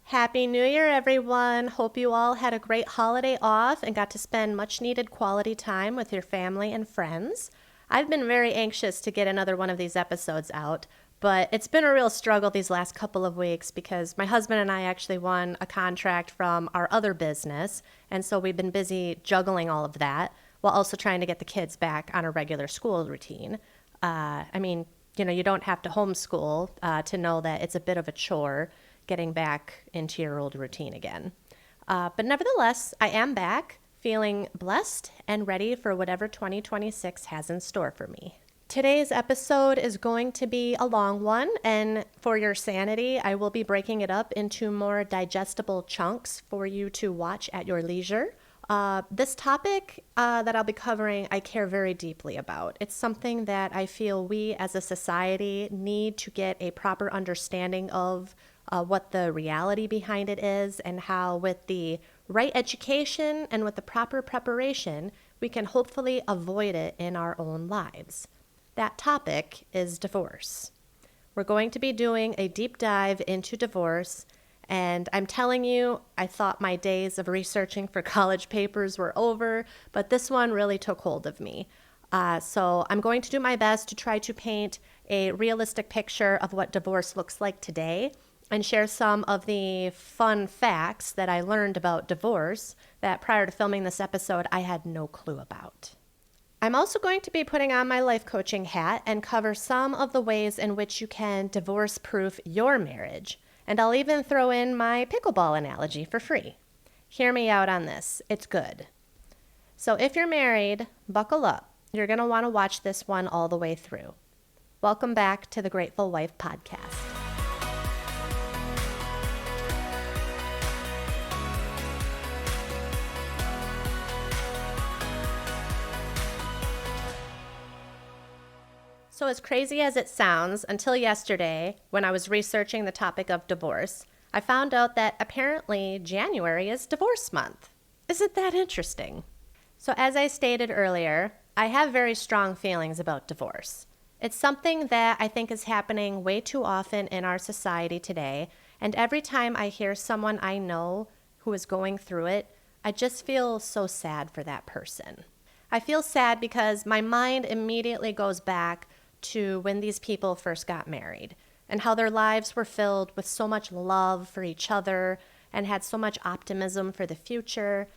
Happy New Year, everyone. Hope you all had a great holiday off and got to spend much needed quality time with your family and friends. I've been very anxious to get another one of these episodes out, but it's been a real struggle these last couple of weeks because my husband and I actually won a contract from our other business, and so we've been busy juggling all of that while also trying to get the kids back on a regular school routine. You don't have to homeschool to know that it's a bit of a chore getting back into your old routine again. But nevertheless, I am back, feeling blessed and ready for whatever 2026 has in store for me. Today's episode is going to be a long one, and for your sanity, I will be breaking it up into more digestible chunks for you to watch at your leisure. This topic that I'll be covering, I care very deeply about. It's something that I feel we as a society need to get a proper understanding of what the reality behind it is, and how with the right education and with the proper preparation, we can hopefully avoid it in our own lives. That topic is divorce. We're going to be doing a deep dive into divorce, and I'm telling you, I thought my days of researching for college papers were over, but this one really took hold of me. So I'm going to do my best to try to paint a realistic picture of what divorce looks like today, and share some of the fun facts that I learned about divorce that prior to filming this episode I had no clue about. I'm also going to be putting on my life coaching hat and cover some of the ways in which you can divorce-proof your marriage, and I'll even throw in my pickleball analogy for free. Hear me out on this, it's good. So if you're married, buckle up. You're going to want to watch this one all the way through. Welcome back to the Grateful Wife Podcast. So as crazy as it sounds, until yesterday, when I was researching the topic of divorce, I found out that apparently January is divorce month. Isn't that interesting? So as I stated earlier, I have very strong feelings about divorce. It's something that I think is happening way too often in our society today, and every time I hear someone I know who is going through it, I just feel so sad for that person. I feel sad because my mind immediately goes back to when these people first got married and how their lives were filled with so much love for each other and had so much optimism for the future.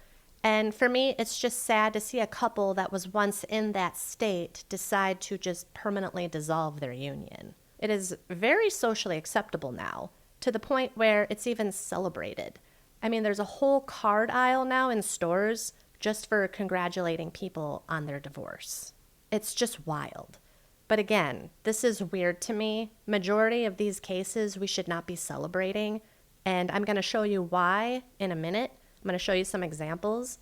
And for me, it's just sad to see a couple that was once in that state decide to just permanently dissolve their union. It is very socially acceptable now, to the point where it's even celebrated. I mean, there's a whole card aisle now in stores just for congratulating people on their divorce. It's just wild. But again, this is weird to me. Majority of these cases we should not be celebrating, and I'm going to show you why in a minute. I'm going to show you some examples.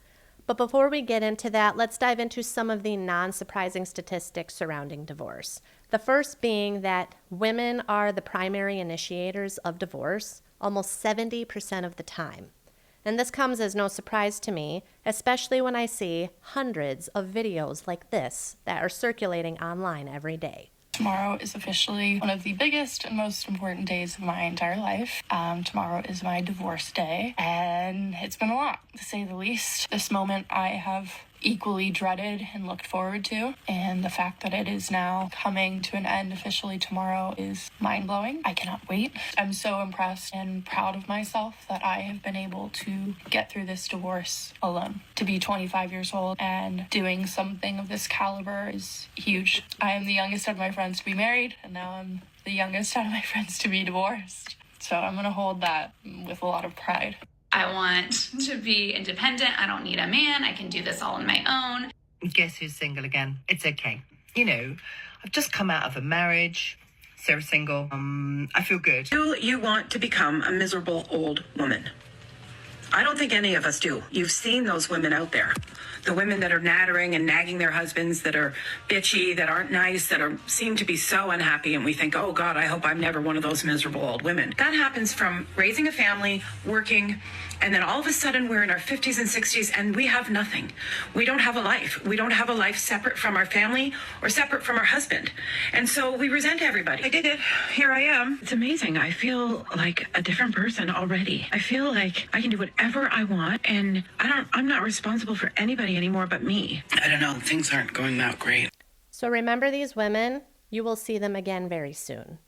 But before we get into that, let's dive into some of the non-surprising statistics surrounding divorce. The first being that women are the primary initiators of divorce almost 70% of the time. And this comes as no surprise to me, especially when I see hundreds of videos like this that are circulating online every day. Tomorrow is officially one of the biggest and most important days of my entire life. Tomorrow is my divorce day, and it's been a lot, to say the least. This moment I have equally dreaded and looked forward to, and the fact that it is now coming to an end officially tomorrow is mind-blowing. I cannot wait. I'm so impressed and proud of myself that I have been able to get through this divorce alone. To be 25 years old and doing something of this caliber is huge. I am the youngest out of my friends to be married, and now I'm the youngest out of my friends to be divorced. So I'm going to hold that with a lot of pride. I want to be independent. I don't need a man. I can do this all on my own. Guess who's single again? It's okay. I've just come out of a marriage. So single. I feel good. Do you want to become a miserable old woman? I don't think any of us do. You've seen those women out there. The women that are nattering and nagging their husbands, that are bitchy, that aren't nice, seem to be so unhappy, and we think, oh God, I hope I'm never one of those miserable old women. That happens from raising a family, working, and then all of a sudden we're in our 50s and 60s and we have nothing. We don't have a life. We don't have a life separate from our family or separate from our husband. And so we resent everybody. I did it. Here I am. It's amazing. I feel like a different person already. I feel like I can do whatever I want, and I'm not responsible for anybody anymore but me. I don't know. Things aren't going that great. So remember these women. You will see them again very soon.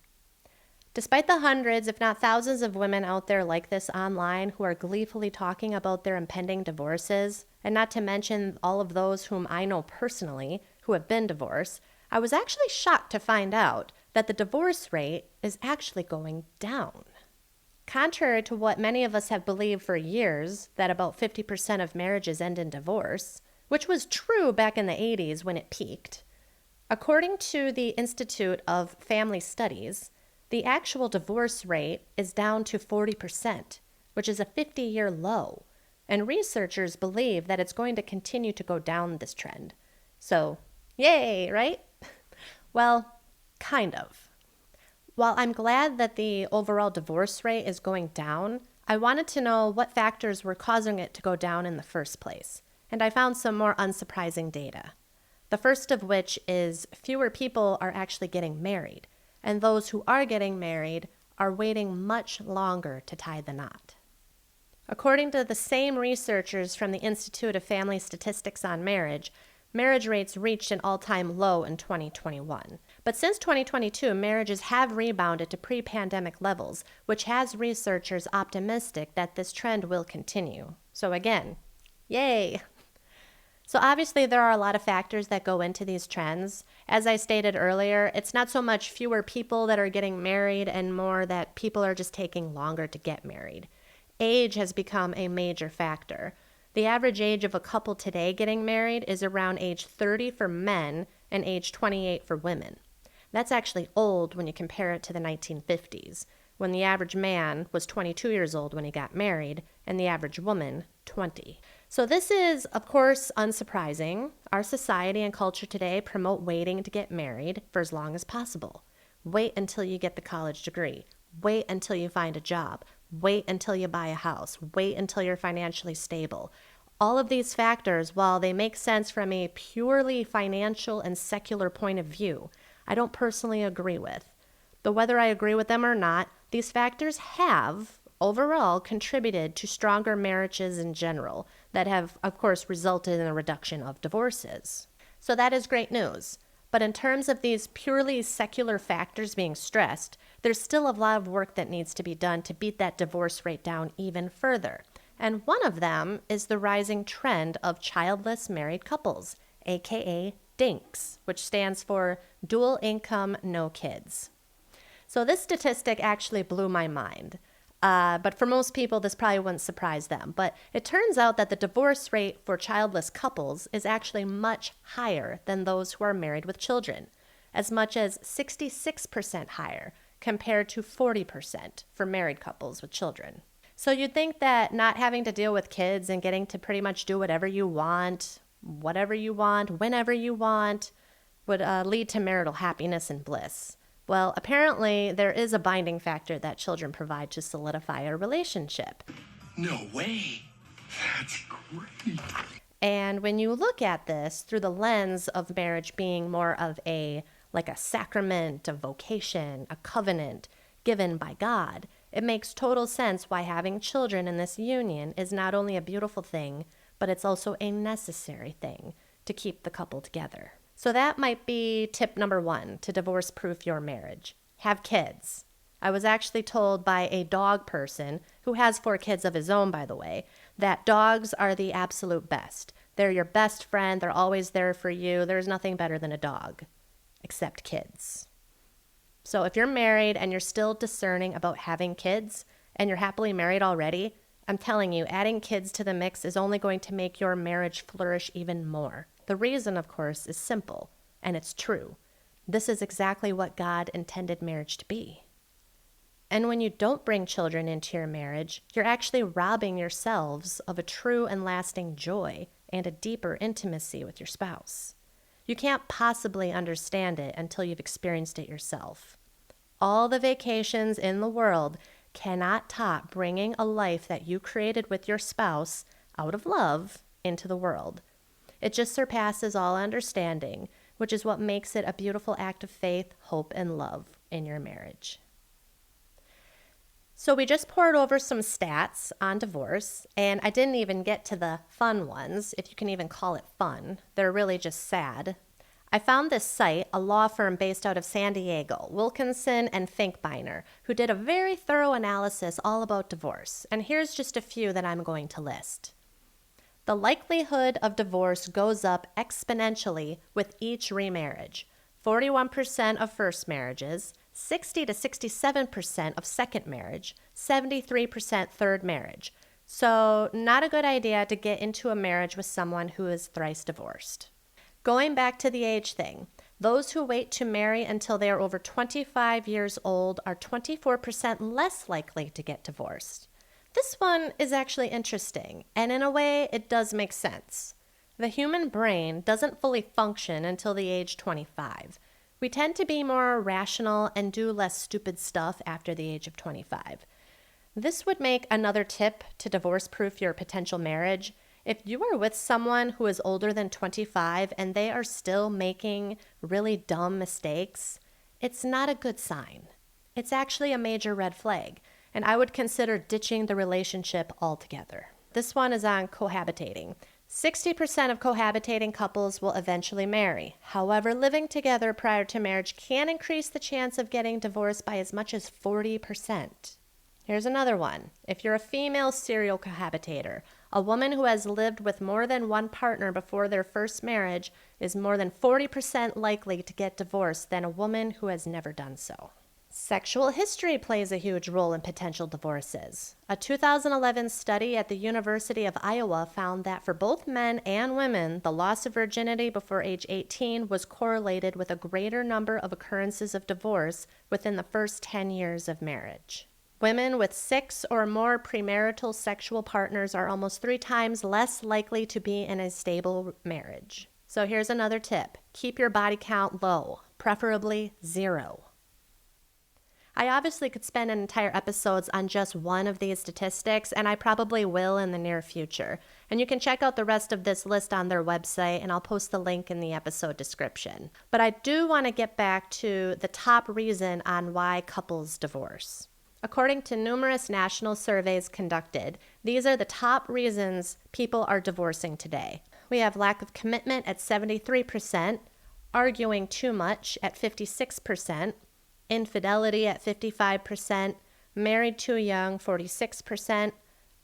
Despite the hundreds, if not thousands of women out there like this online who are gleefully talking about their impending divorces, and not to mention all of those whom I know personally who have been divorced, I was actually shocked to find out that the divorce rate is actually going down. Contrary to what many of us have believed for years, that about 50% of marriages end in divorce, which was true back in the 80s when it peaked, according to the Institute of Family Studies, the actual divorce rate is down to 40%, which is a 50-year low, and researchers believe that it's going to continue to go down this trend. So, yay, right? Well, kind of. While I'm glad that the overall divorce rate is going down, I wanted to know what factors were causing it to go down in the first place, and I found some more unsurprising data. The first of which is fewer people are actually getting married, and those who are getting married are waiting much longer to tie the knot. According to the same researchers from the Institute of Family Statistics on Marriage, marriage rates reached an all-time low in 2021. But since 2022, marriages have rebounded to pre-pandemic levels, which has researchers optimistic that this trend will continue. So again, yay! So obviously there are a lot of factors that go into these trends. As I stated earlier, it's not so much fewer people that are getting married and more that people are just taking longer to get married. Age has become a major factor. The average age of a couple today getting married is around age 30 for men and age 28 for women. That's actually old when you compare it to the 1950s, when the average man was 22 years old when he got married and the average woman 20. So this is, of course, unsurprising. Our society and culture today promote waiting to get married for as long as possible. Wait until you get the college degree. Wait until you find a job. Wait until you buy a house. Wait until you're financially stable. All of these factors, while they make sense from a purely financial and secular point of view, I don't personally agree with. But whether I agree with them or not, these factors have, overall, contributed to stronger marriages in general that have, of course, resulted in a reduction of divorces. So that is great news. But in terms of these purely secular factors being stressed, there's still a lot of work that needs to be done to beat that divorce rate down even further. And one of them is the rising trend of childless married couples, aka DINKs, which stands for dual income, no kids. So this statistic actually blew my mind. But for most people, this probably wouldn't surprise them. But it turns out that the divorce rate for childless couples is actually much higher than those who are married with children, as much as 66% higher compared to 40% for married couples with children. So you'd think that not having to deal with kids and getting to pretty much do whatever you want, whenever you want, would lead to marital happiness and bliss. Well, apparently there is a binding factor that children provide to solidify a relationship. No way. That's great. And when you look at this through the lens of marriage being more of a sacrament, a vocation, a covenant given by God, it makes total sense why having children in this union is not only a beautiful thing, but it's also a necessary thing to keep the couple together. So that might be tip number 1 to divorce-proof your marriage. Have kids. I was actually told by a dog person, who has 4 kids of his own, by the way, that dogs are the absolute best. They're your best friend. They're always there for you. There's nothing better than a dog, except kids. So if you're married and you're still discerning about having kids and you're happily married already, I'm telling you, adding kids to the mix is only going to make your marriage flourish even more. The reason, of course, is simple, and it's true. This is exactly what God intended marriage to be. And when you don't bring children into your marriage, you're actually robbing yourselves of a true and lasting joy and a deeper intimacy with your spouse. You can't possibly understand it until you've experienced it yourself. All the vacations in the world cannot top bringing a life that you created with your spouse out of love into the world. It just surpasses all understanding, which is what makes it a beautiful act of faith, hope, and love in your marriage. So we just poured over some stats on divorce, and I didn't even get to the fun ones, if you can even call it fun. They're really just sad. I found this site, a law firm based out of San Diego, Wilkinson and Finkbeiner, who did a very thorough analysis all about divorce. And here's just a few that I'm going to list. The likelihood of divorce goes up exponentially with each remarriage. 41% of first marriages, 60 to 67% of second marriage, 73% third marriage. So not a good idea to get into a marriage with someone who is thrice divorced. Going back to the age thing, those who wait to marry until they are over 25 years old are 24% less likely to get divorced. This one is actually interesting, and in a way, it does make sense. The human brain doesn't fully function until the age 25. We tend to be more rational and do less stupid stuff after the age of 25. This would make another tip to divorce-proof your potential marriage. If you are with someone who is older than 25 and they are still making really dumb mistakes, it's not a good sign. It's actually a major red flag, and I would consider ditching the relationship altogether. This one is on cohabitating. 60% of cohabitating couples will eventually marry. However, living together prior to marriage can increase the chance of getting divorced by as much as 40%. Here's another one. If you're a female serial cohabitator, a woman who has lived with more than one partner before their first marriage is more than 40% likely to get divorced than a woman who has never done so. Sexual history plays a huge role in potential divorces. A 2011 study at the University of Iowa found that for both men and women, the loss of virginity before age 18 was correlated with a greater number of occurrences of divorce within the first 10 years of marriage. Women with 6 or more premarital sexual partners are almost 3 times less likely to be in a stable marriage. So here's another tip. Keep your body count low, preferably 0. I obviously could spend an entire episodes on just one of these statistics, and I probably will in the near future. And you can check out the rest of this list on their website, and I'll post the link in the episode description. But I do want to get back to the top reason on why couples divorce. According to numerous national surveys conducted, these are the top reasons people are divorcing today. We have lack of commitment at 73%, arguing too much at 56%, infidelity at 55%, married too young 46%,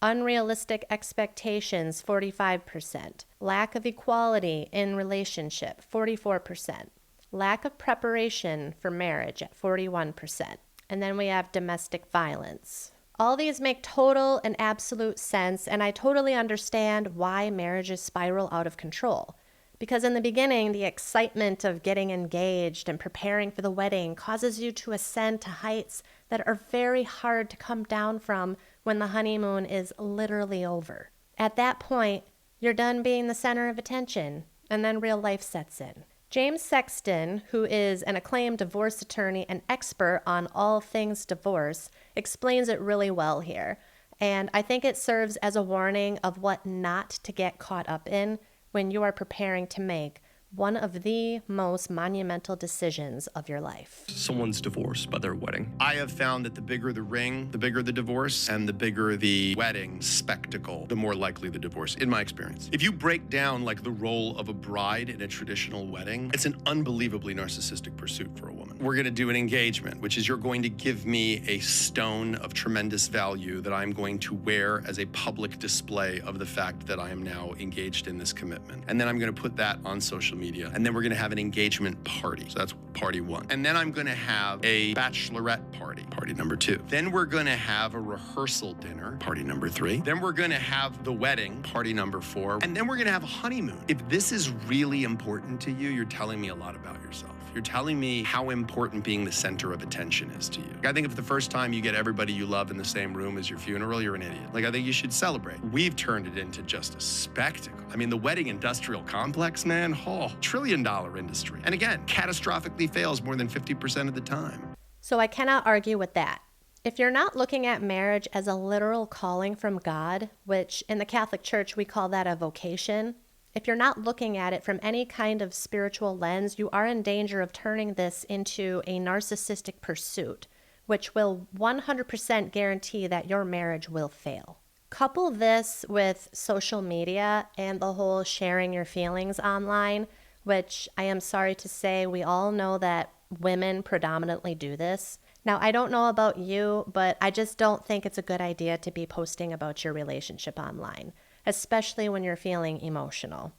unrealistic expectations 45%, lack of equality in relationship 44%, lack of preparation for marriage at 41%, and then we have domestic violence. All these make total and absolute sense, and I totally understand why marriages spiral out of control. Because in the beginning, the excitement of getting engaged and preparing for the wedding causes you to ascend to heights that are very hard to come down from when the honeymoon is literally over. At that point, you're done being the center of attention, and then real life sets in. James Sexton, who is an acclaimed divorce attorney and expert on all things divorce, explains it really well here. And I think it serves as a warning of what not to get caught up in when you are preparing to make one of the most monumental decisions of your life. Someone's divorced by their wedding. I have found that the bigger the ring, the bigger the divorce, and the bigger the wedding spectacle, the more likely the divorce, in my experience. If you break down like the role of a bride in a traditional wedding, it's an unbelievably narcissistic pursuit for a woman. We're gonna do an engagement, which is you're going to give me a stone of tremendous value that I'm going to wear as a public display of the fact that I am now engaged in this commitment. And then I'm gonna put that on social media. And then we're gonna have an engagement party. So that's party 1. And then I'm gonna have a bachelorette party, party number 2. Then we're gonna have a rehearsal dinner, party number 3. Then we're gonna have the wedding, party number 4. And then we're gonna have a honeymoon. If this is really important to you, you're telling me a lot about yourself. You're telling me how important being the center of attention is to you. I think if the first time you get everybody you love in the same room as your funeral, you're an idiot. Like, I think you should celebrate. We've turned it into just a spectacle. I mean, the wedding industrial complex, man, trillion-dollar industry. And again, catastrophically fails more than 50% of the time. So I cannot argue with that. If you're not looking at marriage as a literal calling from God, which in the Catholic Church we call that a vocation, if you're not looking at it from any kind of spiritual lens, you are in danger of turning this into a narcissistic pursuit, which will 100% guarantee that your marriage will fail. Couple this with social media and the whole sharing your feelings online, which I am sorry to say we all know that women predominantly do this. Now, I don't know about you, but I just don't think it's a good idea to be posting about your relationship online, especially when you're feeling emotional.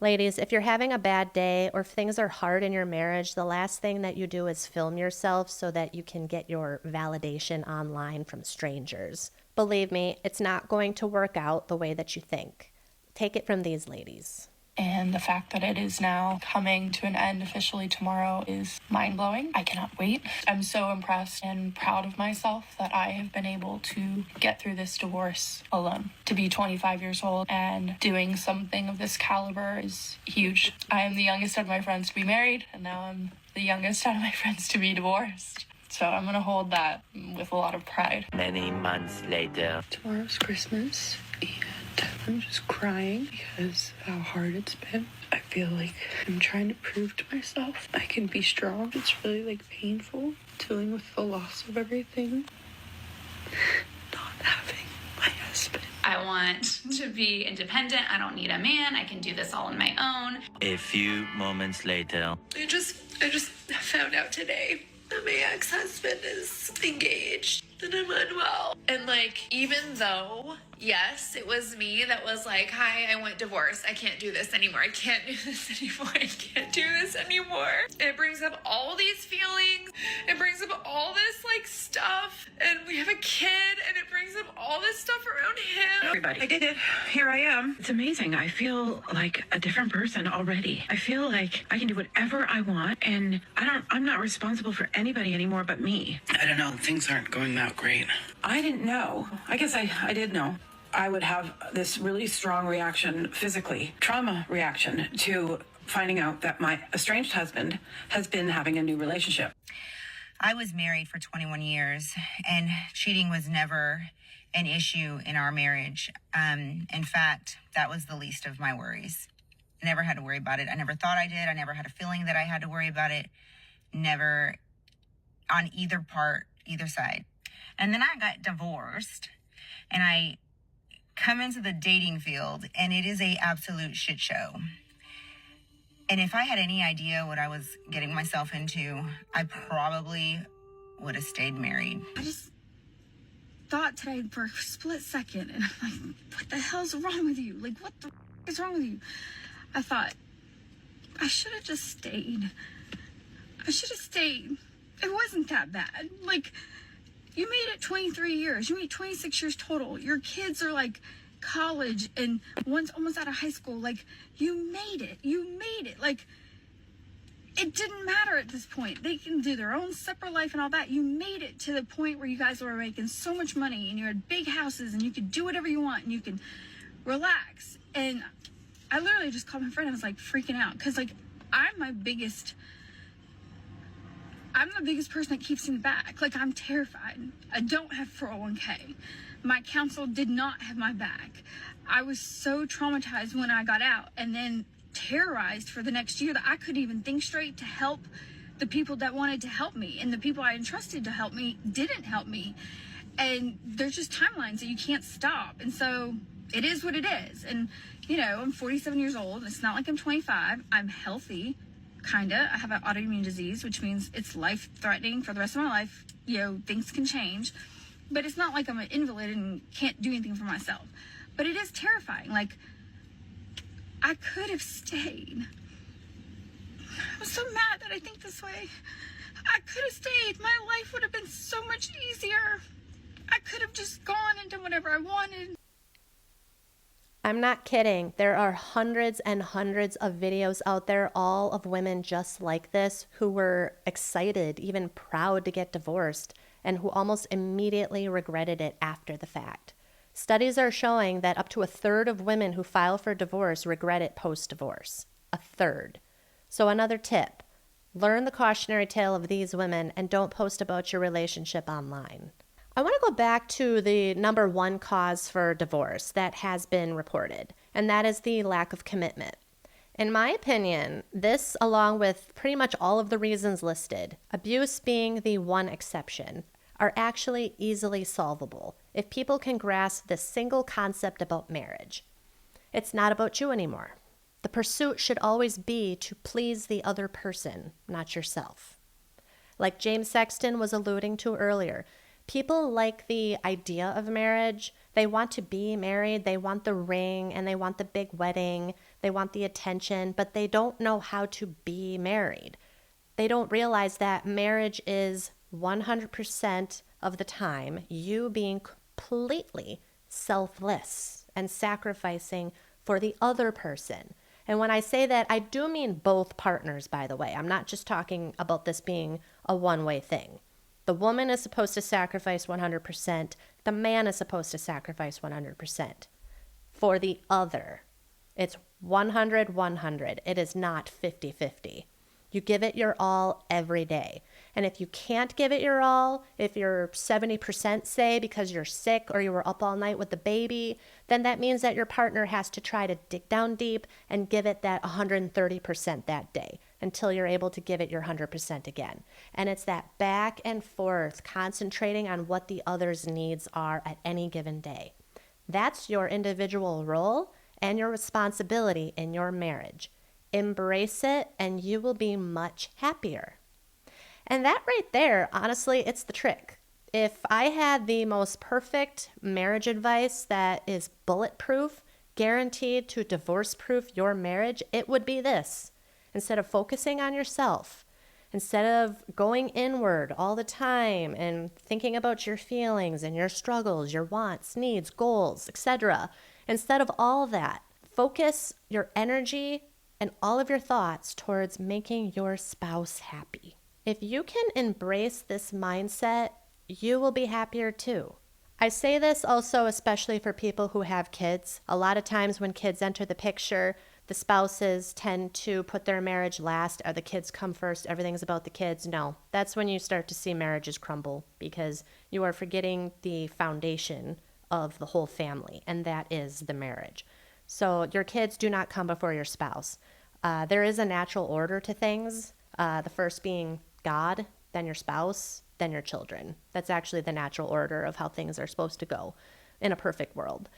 Ladies, if you're having a bad day or if things are hard in your marriage, the last thing that you do is film yourself so that you can get your validation online from strangers. Believe me, it's not going to work out the way that you think. Take it from these ladies. And the fact that it is now coming to an end officially tomorrow is mind-blowing. I cannot wait. I'm so impressed and proud of myself that I have been able to get through this divorce alone. To be 25 years old and doing something of this caliber is huge. I am the youngest out of my friends to be married, and now I'm the youngest out of my friends to be divorced. So I'm going to hold that with a lot of pride. Many months later. Tomorrow's Christmas, and I'm just crying because of how hard it's been. I feel like I'm trying to prove to myself I can be strong. It's really painful dealing with the loss of everything. Not having my husband. I want to be independent. I don't need a man. I can do this all on my own. A few moments later. I just found out today that my ex-husband is engaged and I'm unwell. And even though, yes, it was me that was like, hi, I want divorce. I can't do this anymore. I can't do this anymore. I can't do this anymore. It brings up all these feelings. It brings up all this stuff. And we have a kid and it brings up all this stuff around him. Everybody, I did it. Here I am. It's amazing. I feel like a different person already. I feel like I can do whatever I want and I'm not responsible for anybody anymore but me. I don't know. Things aren't going that great. I didn't know. I guess I did know. I would have this really strong reaction physically, trauma reaction to finding out that my estranged husband has been having a new relationship. I was married for 21 years and cheating was never an issue in our marriage. In fact, that was the least of my worries. I never had to worry about it. I never thought I did. I never had a feeling that I had to worry about it. Never on either side. And then I got divorced and I come into the dating field and it is a absolute shit show. And if I had any idea what I was getting myself into, I probably would have stayed married. I just thought today for a split second and I'm like, what the hell's wrong with you? What the is wrong with you? I thought, I should have just stayed. I should have stayed. It wasn't that bad. You made it 23 years. You made 26 years total. Your kids are college and one's almost out of high school. You made it. You made it. It didn't matter at this point. They can do their own separate life and all that. You made it to the point where you guys were making so much money and you had big houses and you could do whatever you want and you can relax. And I literally just called my friend. I was freaking out because I'm the biggest person that keeps me back. I'm terrified. I don't have 401k. My counsel did not have my back. I was so traumatized when I got out and then terrorized for the next year that I couldn't even think straight to help the people that wanted to help me. And the people I entrusted to help me didn't help me. And there's just timelines that you can't stop. And so it is what it is. And, I'm 47 years old. It's not like I'm 25. I'm healthy. Kinda. I have an autoimmune disease, which means it's life-threatening for the rest of my life. Things can change. But it's not like I'm an invalid and can't do anything for myself. But it is terrifying. I could have stayed. I'm so mad that I think this way. I could have stayed. My life would have been so much easier. I could have just gone and done whatever I wanted. I'm not kidding. There are hundreds and hundreds of videos out there, all of women just like this, who were excited, even proud to get divorced, and who almost immediately regretted it after the fact. Studies are showing that up to a third of women who file for divorce regret it post-divorce. A third. So another tip, learn the cautionary tale of these women and don't post about your relationship online. I want to go back to the number one cause for divorce that has been reported, and that is the lack of commitment. In my opinion, this, along with pretty much all of the reasons listed, abuse being the one exception, are actually easily solvable if people can grasp this single concept about marriage. It's not about you anymore. The pursuit should always be to please the other person, not yourself. Like James Sexton was alluding to earlier, people like the idea of marriage. They want to be married, they want the ring, and they want the big wedding, they want the attention, but they don't know how to be married. They don't realize that marriage is 100% of the time you being completely selfless and sacrificing for the other person. And when I say that, I do mean both partners, by the way. I'm not just talking about this being a one-way thing. The woman is supposed to sacrifice 100%. The man is supposed to sacrifice 100% for the other. It's 100-100. It is not 50-50. You give it your all every day. And if you can't give it your all, if you're 70%, say, because you're sick or you were up all night with the baby, then that means that your partner has to try to dig down deep and give it that 130% that day until you're able to give it your 100% again. And it's that back and forth, concentrating on what the other's needs are at any given day. That's your individual role and your responsibility in your marriage. Embrace it and you will be much happier. And that right there, honestly, it's the trick. If I had the most perfect marriage advice that is bulletproof, guaranteed to divorce-proof your marriage, it would be this. Instead of focusing on yourself, instead of going inward all the time and thinking about your feelings and your struggles, your wants, needs, goals, etc., instead of all that, focus your energy and all of your thoughts towards making your spouse happy. If you can embrace this mindset, you will be happier too. I say this also especially for people who have kids. A lot of times when kids enter the picture, the spouses tend to put their marriage last, or the kids come first, everything's about the kids. No, that's when you start to see marriages crumble because you are forgetting the foundation of the whole family, and that is the marriage. So your kids do not come before your spouse. There is a natural order to things, the first being God, then your spouse, then your children. That's actually the natural order of how things are supposed to go in a perfect world.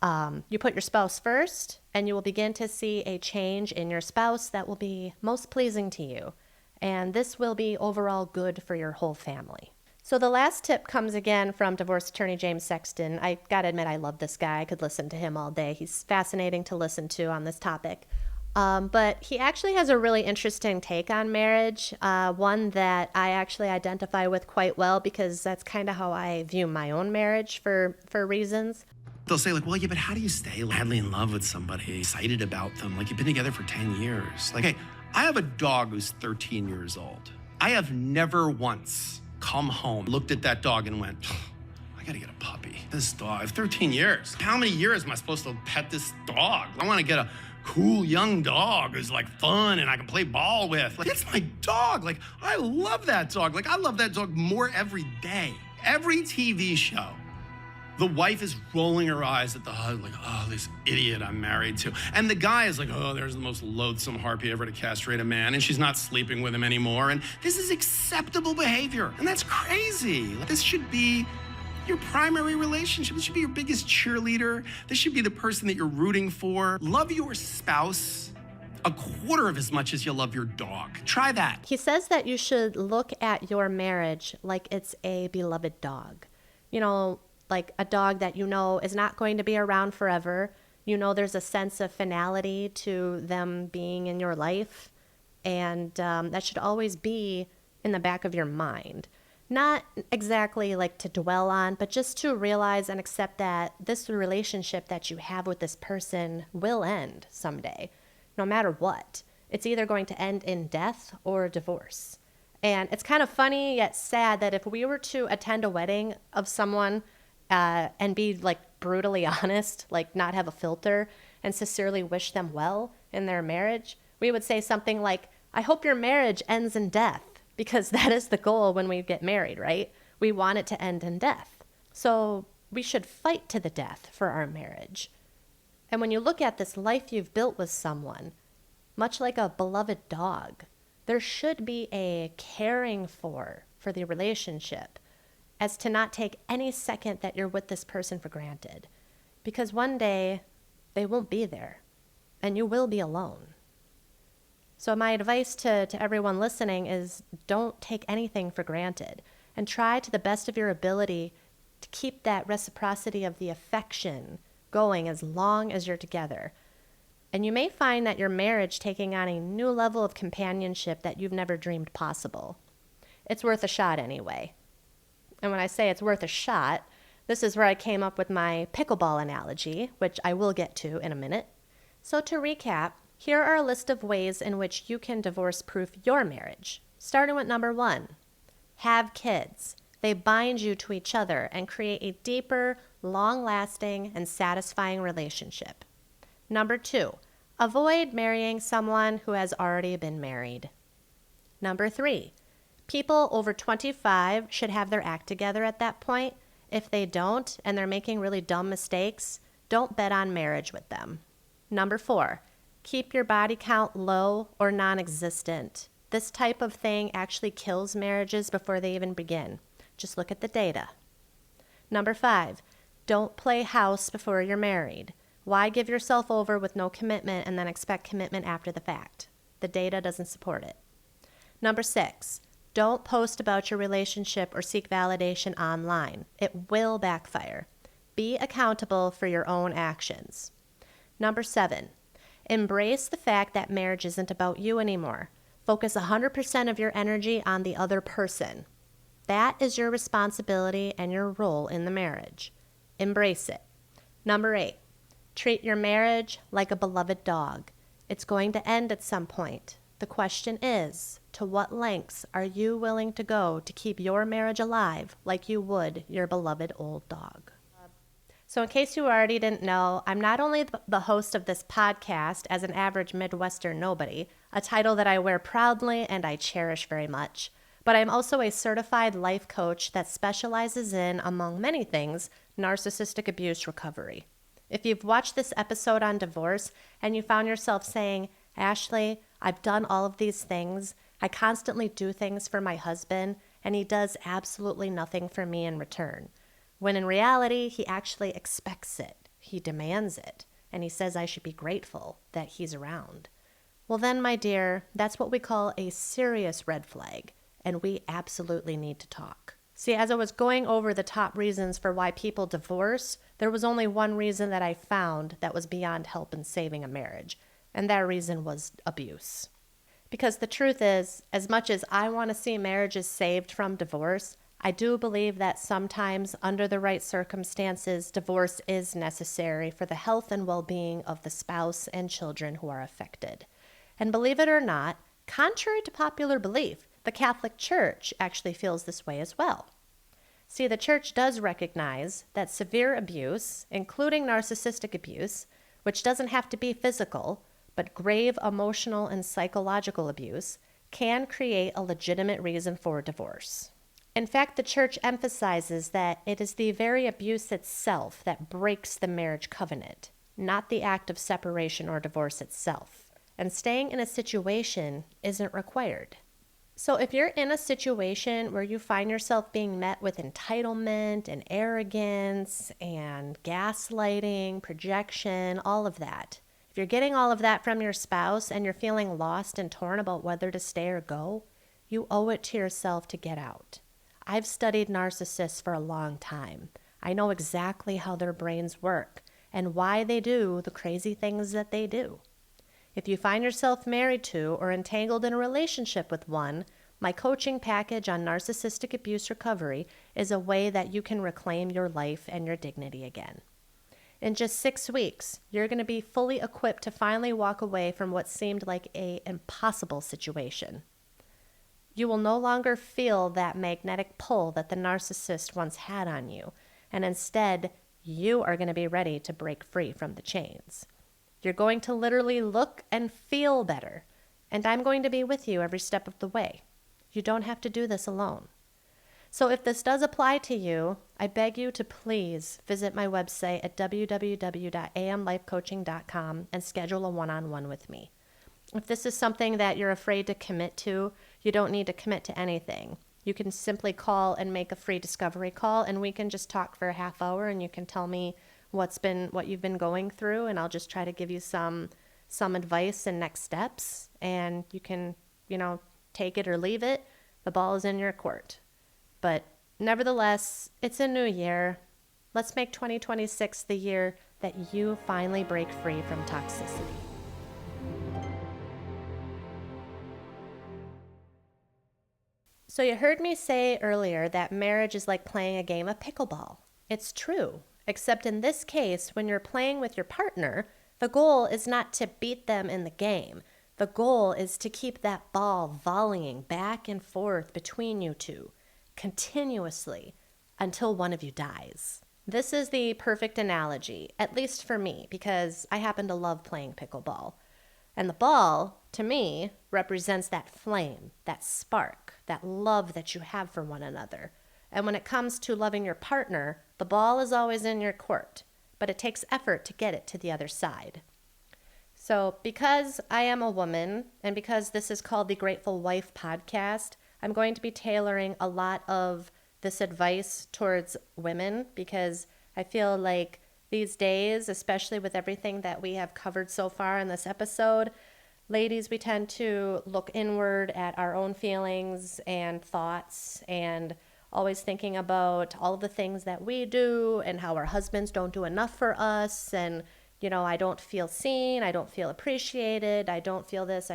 You put your spouse first, and you will begin to see a change in your spouse that will be most pleasing to you. And this will be overall good for your whole family. So the last tip comes again from divorce attorney James Sexton. I gotta admit, I love this guy. I could listen to him all day. He's fascinating to listen to on this topic. But he actually has a really interesting take on marriage, one that I actually identify with quite well because that's kind of how I view my own marriage for reasons. They'll say, like, well, yeah, but how do you stay madly in love with somebody, excited about them? Like, you've been together for 10 years. Like, hey, I have a dog who's 13 years old. I have never once come home, looked at that dog and went, I gotta get a puppy. This dog, I have 13 years. How many years am I supposed to pet this dog? I wanna get a cool young dog who's like fun and I can play ball with. Like, it's my dog. Like, I love that dog. Like, I love that dog more every day. Every TV show, the wife is rolling her eyes at the husband, like, oh, this idiot I'm married to. And the guy is like, oh, there's the most loathsome harpy ever to castrate a man, and she's not sleeping with him anymore. And this is acceptable behavior. And that's crazy. This should be your primary relationship. This should be your biggest cheerleader. This should be the person that you're rooting for. Love your spouse a quarter of as much as you love your dog. Try that. He says that you should look at your marriage like it's a beloved dog. You know, like a dog that you know is not going to be around forever. You know there's a sense of finality to them being in your life. And that should always be in the back of your mind. Not exactly like to dwell on, but just to realize and accept that this relationship that you have with this person will end someday, no matter what. It's either going to end in death or divorce. And it's kind of funny yet sad that if we were to attend a wedding of someone and be like brutally honest, like not have a filter, and sincerely wish them well in their marriage, we would say something like, I hope your marriage ends in death, because that is the goal when we get married, right? We want it to end in death. So we should fight to the death for our marriage. And when you look at this life you've built with someone, much like a beloved dog, there should be a caring for the relationship, as to not take any second that you're with this person for granted. Because one day, they won't be there, and you will be alone. So my advice to everyone listening is don't take anything for granted, and try to the best of your ability to keep that reciprocity of the affection going as long as you're together. And you may find that your marriage taking on a new level of companionship that you've never dreamed possible. It's worth a shot anyway. And when I say it's worth a shot, this is where I came up with my pickleball analogy, which I will get to in a minute. So to recap, here are a list of ways in which you can divorce-proof your marriage. Starting with number 1, have kids. They bind you to each other and create a deeper, long-lasting, and satisfying relationship. Number 2, avoid marrying someone who has already been married. Number 3, people over 25 should have their act together at that point. If they don't, and they're making really dumb mistakes, don't bet on marriage with them. Number 4, keep your body count low or non-existent. This type of thing actually kills marriages before they even begin. Just look at the data. Number 5, don't play house before you're married. Why give yourself over with no commitment and then expect commitment after the fact? The data doesn't support it. Number 6, don't post about your relationship or seek validation online. It will backfire. Be accountable for your own actions. Number 7, embrace the fact that marriage isn't about you anymore. Focus 100% of your energy on the other person. That is your responsibility and your role in the marriage. Embrace it. Number 8, treat your marriage like a beloved dog. It's going to end at some point. The question is, to what lengths are you willing to go to keep your marriage alive like you would your beloved old dog? So in case you already didn't know, I'm not only the host of this podcast as an average Midwestern nobody, a title that I wear proudly and I cherish very much, but I'm also a certified life coach that specializes in, among many things, narcissistic abuse recovery. If you've watched this episode on divorce and you found yourself saying, Ashley, I've done all of these things, I constantly do things for my husband, and he does absolutely nothing for me in return. When in reality, he actually expects it, he demands it, and he says I should be grateful that he's around. Well then, my dear, that's what we call a serious red flag, and we absolutely need to talk. See, as I was going over the top reasons for why people divorce, there was only one reason that I found that was beyond help in saving a marriage, and that reason was abuse. Because the truth is, as much as I want to see marriages saved from divorce, I do believe that sometimes, under the right circumstances, divorce is necessary for the health and well-being of the spouse and children who are affected. And believe it or not, contrary to popular belief, the Catholic Church actually feels this way as well. See, the Church does recognize that severe abuse, including narcissistic abuse, which doesn't have to be physical, but grave emotional and psychological abuse, can create a legitimate reason for divorce. In fact, the Church emphasizes that it is the very abuse itself that breaks the marriage covenant, not the act of separation or divorce itself. And staying in a situation isn't required. So if you're in a situation where you find yourself being met with entitlement and arrogance and gaslighting, projection, all of that, if you're getting all of that from your spouse and you're feeling lost and torn about whether to stay or go, you owe it to yourself to get out. I've studied narcissists for a long time. I know exactly how their brains work and why they do the crazy things that they do. If you find yourself married to or entangled in a relationship with one, My coaching package on narcissistic abuse recovery is a way that you can reclaim your life and your dignity again. In just 6 weeks, you're going to be fully equipped to finally walk away from what seemed like an impossible situation. You will no longer feel that magnetic pull that the narcissist once had on you, and instead, you are going to be ready to break free from the chains. You're going to literally look and feel better, and I'm going to be with you every step of the way. You don't have to do this alone. So if this does apply to you, I beg you to please visit my website at www.amlifecoaching.com and schedule a one-on-one with me. If this is something that you're afraid to commit to, you don't need to commit to anything. You can simply call and make a free discovery call, and we can just talk for a half hour, and you can tell me what you've been going through, and I'll just try to give you some advice and next steps, and you can, take it or leave it. The ball is in your court. But nevertheless, it's a new year. Let's make 2026 the year that you finally break free from toxicity. So you heard me say earlier that marriage is like playing a game of pickleball. It's true, except in this case, when you're playing with your partner, the goal is not to beat them in the game. The goal is to keep that ball volleying back and forth between you two, continuously, until one of you dies. This is the perfect analogy, at least for me, because I happen to love playing pickleball. And the ball, to me, represents that flame, that spark, that love that you have for one another. And when it comes to loving your partner, the ball is always in your court, but it takes effort to get it to the other side. So because I am a woman, and because this is called the Grateful Wife podcast, I'm going to be tailoring a lot of this advice towards women, because I feel like these days, especially with everything that we have covered so far in this episode, ladies, we tend to look inward at our own feelings and thoughts, and always thinking about all of the things that we do and how our husbands don't do enough for us, and I don't feel seen, I don't feel appreciated, I don't feel this,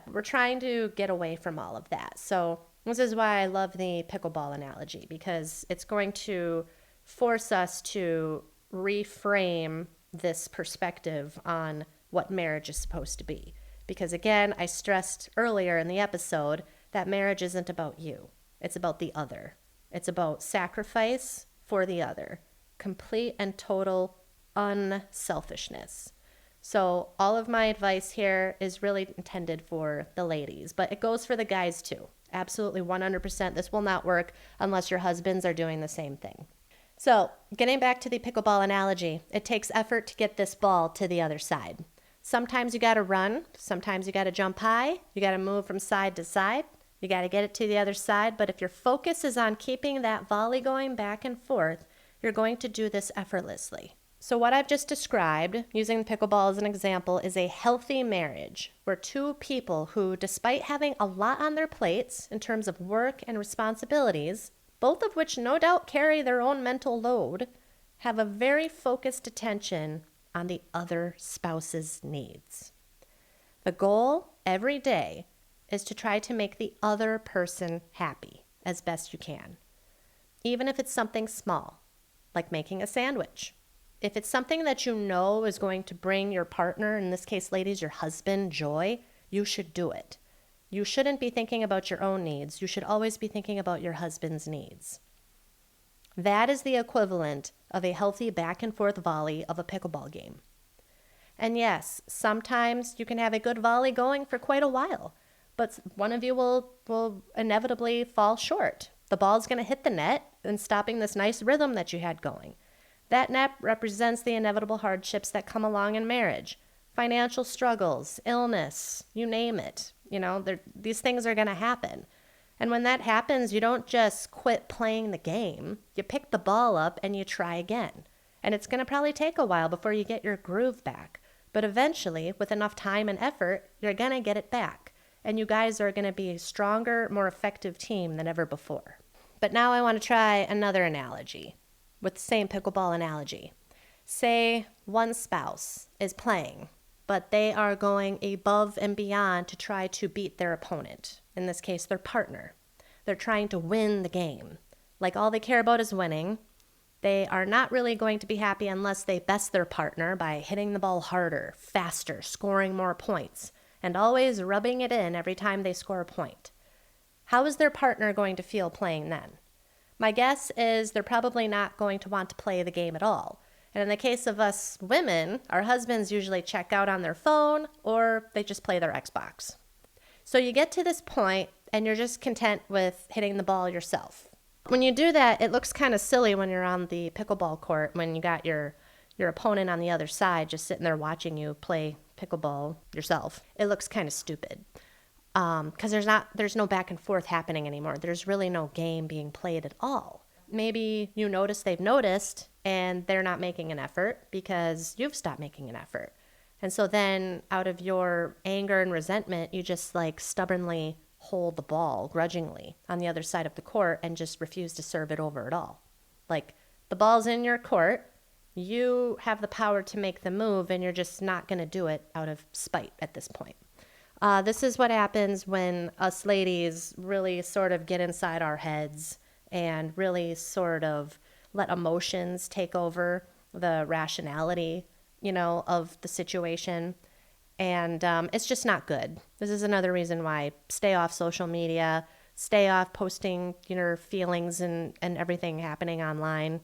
we're trying to get away from all of that. So this is why I love the pickleball analogy, because it's going to force us to reframe this perspective on what marriage is supposed to be. Because again, I stressed earlier in the episode that marriage isn't about you. It's about the other. It's about sacrifice for the other. Complete and total unselfishness. So all of my advice here is really intended for the ladies, but it goes for the guys too. Absolutely 100%. This will not work unless your husbands are doing the same thing. So getting back to the pickleball analogy, it takes effort to get this ball to the other side. Sometimes you got to run. Sometimes you got to jump high. You got to move from side to side. You got to get it to the other side. But if your focus is on keeping that volley going back and forth, you're going to do this effortlessly. So what I've just described, using pickleball as an example, is a healthy marriage where two people who, despite having a lot on their plates in terms of work and responsibilities, both of which no doubt carry their own mental load, have a very focused attention on the other spouse's needs. The goal every day is to try to make the other person happy as best you can, even if it's something small, like making a sandwich. If it's something that you know is going to bring your partner, in this case, ladies, your husband, joy, you should do it. You shouldn't be thinking about your own needs. You should always be thinking about your husband's needs. That is the equivalent of a healthy back and forth volley of a pickleball game. And yes, sometimes you can have a good volley going for quite a while, but one of you will inevitably fall short. The ball's going to hit the net and stopping this nice rhythm that you had going. That net represents the inevitable hardships that come along in marriage. Financial struggles, illness, you name it. These things are going to happen. And when that happens, you don't just quit playing the game. You pick the ball up and you try again. And it's going to probably take a while before you get your groove back. But eventually, with enough time and effort, you're going to get it back. And you guys are going to be a stronger, more effective team than ever before. But now I want to try another analogy with the same pickleball analogy. Say one spouse is playing, but they are going above and beyond to try to beat their opponent. in this case, their partner. They're trying to win the game. Like all they care about is winning. They are not really going to be happy unless they best their partner by hitting the ball harder, faster, scoring more points, and always rubbing it in every time they score a point. How is their partner going to feel playing then? My guess is they're probably not going to want to play the game at all. And in the case of us women, our husbands usually check out on their phone or they just play their Xbox. So you get to this point and you're just content with hitting the ball yourself. When you do that, it looks kind of silly when you're on the pickleball court, when you got your opponent on the other side just sitting there watching you play pickleball yourself. It looks kind of stupid because there's no back and forth happening anymore. There's really no game being played at all. Maybe you notice they've noticed and they're not making an effort because you've stopped making an effort. And so then out of your anger and resentment, you just like stubbornly hold the ball grudgingly on the other side of the court and just refuse to serve it over at all. Like the ball's in your court, you have the power to make the move and you're just not going to do it out of spite at this point. This is what happens when us ladies really sort of get inside our heads and really sort of let emotions take over the rationality, of the situation. And it's just not good. This is another reason why stay off social media, stay off posting your feelings and everything happening online.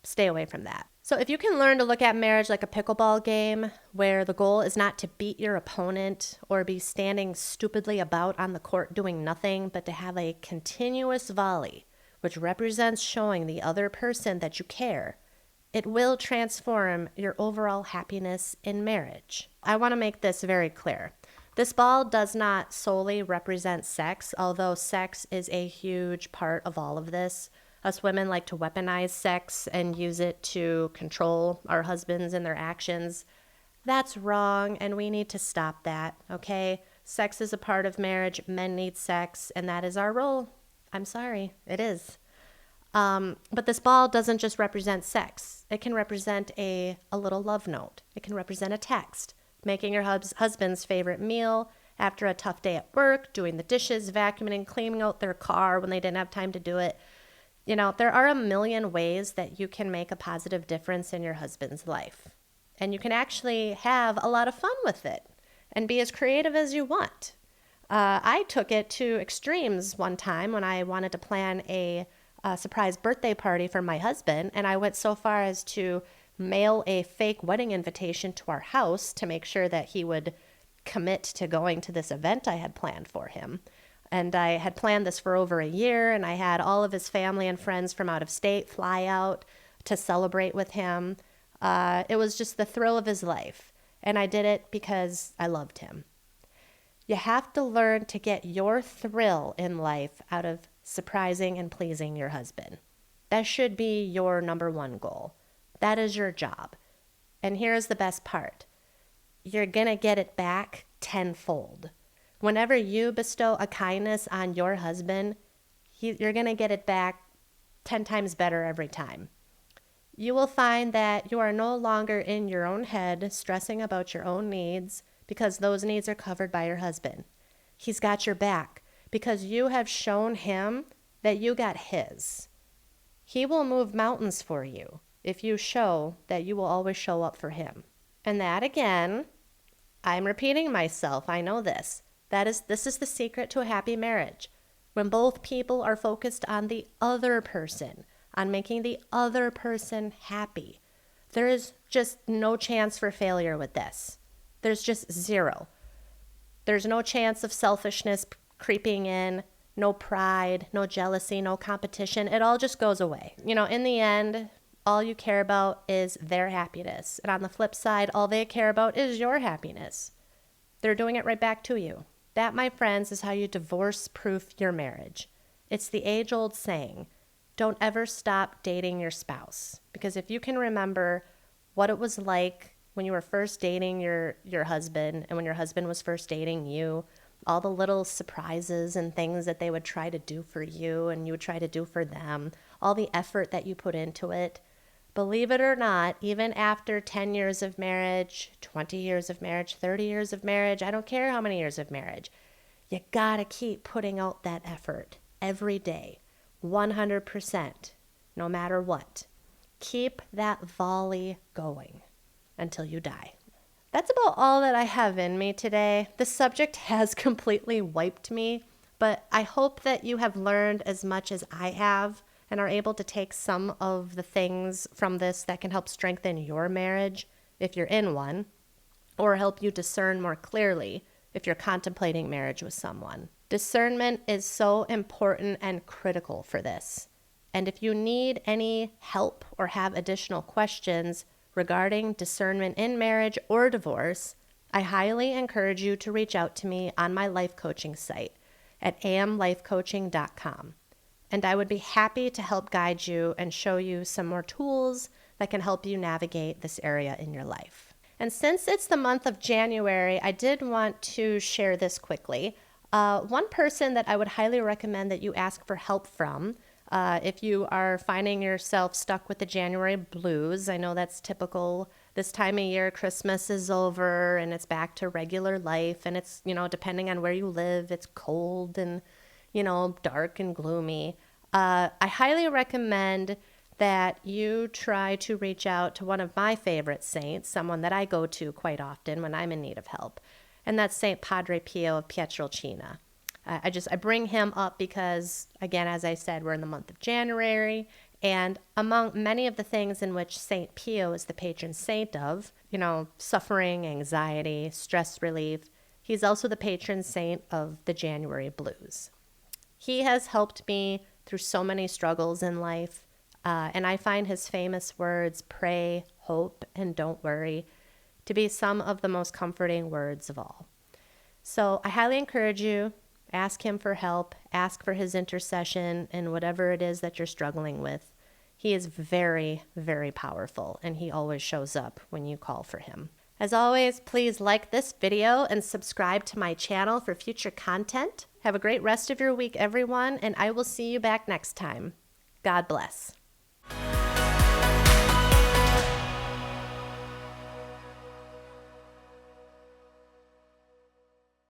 Stay away from that. So if you can learn to look at marriage like a pickleball game where the goal is not to beat your opponent or be standing stupidly about on the court doing nothing, but to have a continuous volley, which represents showing the other person that you care, it will transform your overall happiness in marriage. I want to make this very clear. This ball does not solely represent sex, although sex is a huge part of all of this. Us women like to weaponize sex and use it to control our husbands and their actions. That's wrong, and we need to stop that, okay? Sex is a part of marriage. Men need sex, and that is our role. I'm sorry, it is. But this ball doesn't just represent sex. It can represent a little love note. It can represent a text, making your husband's favorite meal after a tough day at work, doing the dishes, vacuuming, cleaning out their car when they didn't have time to do it. There are a million ways that you can make a positive difference in your husband's life. And you can actually have a lot of fun with it and be as creative as you want. I took it to extremes one time when I wanted to plan a surprise birthday party for my husband, and I went so far as to mail a fake wedding invitation to our house to make sure that he would commit to going to this event I had planned for him. And I had planned this for over a year, and I had all of his family and friends from out of state fly out to celebrate with him. It was just the thrill of his life, and I did it because I loved him. You have to learn to get your thrill in life out of surprising and pleasing your husband. That should be your number one goal. That is your job. And here's the best part. You're going to get it back tenfold. Whenever you bestow a kindness on your husband, you're going to get it back 10 times better every time. You will find that you are no longer in your own head stressing about your own needs because those needs are covered by your husband. He's got your back because you have shown him that you got his. He will move mountains for you if you show that you will always show up for him. And that, again, I'm repeating myself, I know this. This is the secret to a happy marriage. When both people are focused on the other person, on making the other person happy, there is just no chance for failure with this. There's just zero. There's no chance of selfishness creeping in, no pride, no jealousy, no competition. It all just goes away. In the end, all you care about is their happiness. And on the flip side, all they care about is your happiness. They're doing it right back to you. That, my friends, is how you divorce-proof your marriage. It's the age-old saying, don't ever stop dating your spouse. Because if you can remember what it was like when you were first dating your husband and when your husband was first dating you, all the little surprises and things that they would try to do for you and you would try to do for them, all the effort that you put into it, believe it or not, even after 10 years of marriage, 20 years of marriage, 30 years of marriage, I don't care how many years of marriage, You gotta keep putting out that effort every day, 100%, no matter what. Keep that volley going until you die. That's about all that I have in me today. The subject has completely wiped me, but I hope that you have learned as much as I have and are able to take some of the things from this that can help strengthen your marriage if you're in one, or help you discern more clearly if you're contemplating marriage with someone. Discernment is so important and critical for this. And if you need any help or have additional questions regarding discernment in marriage or divorce, I highly encourage you to reach out to me on my life coaching site at amlifecoaching.com. And I would be happy to help guide you and show you some more tools that can help you navigate this area in your life. And since it's the month of January, I did want to share this quickly. One person that I would highly recommend that you ask for help from, if you are finding yourself stuck with the January blues. I know that's typical this time of year. Christmas is over and it's back to regular life, and it's, depending on where you live, it's cold and, dark and gloomy. I highly recommend that you try to reach out to one of my favorite saints, someone that I go to quite often when I'm in need of help, and that's Saint Padre Pio of Pietrelcina. I bring him up because, again, as I said, we're in the month of January, and among many of the things in which Saint Pio is the patron saint of, suffering, anxiety, stress relief, he's also the patron saint of the January blues. He has helped me through so many struggles in life, and I find his famous words, pray, hope, and don't worry, to be some of the most comforting words of all. So I highly encourage you, ask him for help, ask for his intercession in whatever it is that you're struggling with. He is very, very powerful, and he always shows up when you call for him. As always, please like this video and subscribe to my channel for future content. Have a great rest of your week, everyone, and I will see you back next time. God bless.